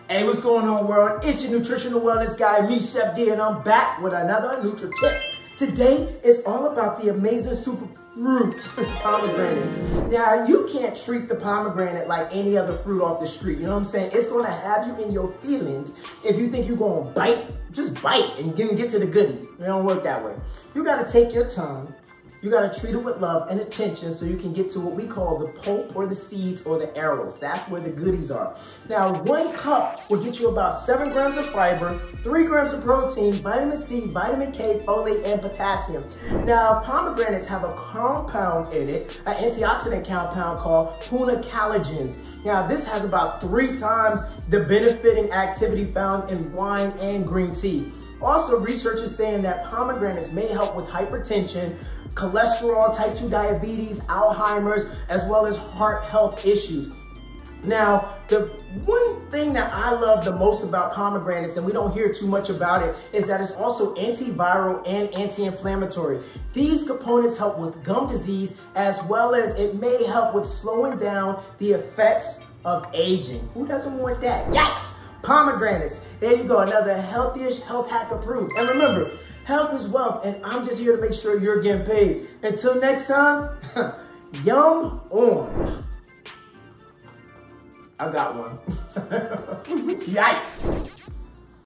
Hey, what's going on, world? It's your nutritional wellness guy, me, Chef D, and I'm back with another Nutri-Tip. Today, it's all about the amazing Superfruit pomegranate. Now, you can't treat the pomegranate like any other fruit off the street. You know what I'm saying? It's gonna have you in your feelings if you think you're gonna bite, just bite and get to the goodies. It don't work that way. You gotta take your time. You gotta treat it with love and attention so you can get to what we call the pulp or the seeds or the arrows. That's where the goodies are. Now, 1 cup will get you about 7 grams of fiber, 3 grams of protein, vitamin C, vitamin K, folate, and potassium. Now, pomegranates have a compound in it, an antioxidant compound called Pomegranates. Now, this has about 3 times the benefiting activity found in wine and green tea. Also, research is saying that pomegranates may help with hypertension, cholesterol, type 2 diabetes, Alzheimer's, as well as heart health issues. Now, the one thing that I love the most about pomegranates, and we don't hear too much about it, is that it's also antiviral and anti-inflammatory. These components help with gum disease, as well as it may help with slowing down the effects of aging. Who doesn't want that? Yikes! Pomegranates. There you go, another healthiest health hack approved. And remember, health is wealth, and I'm just here to make sure you're getting paid. Until next time, yum on. I got one. Yikes.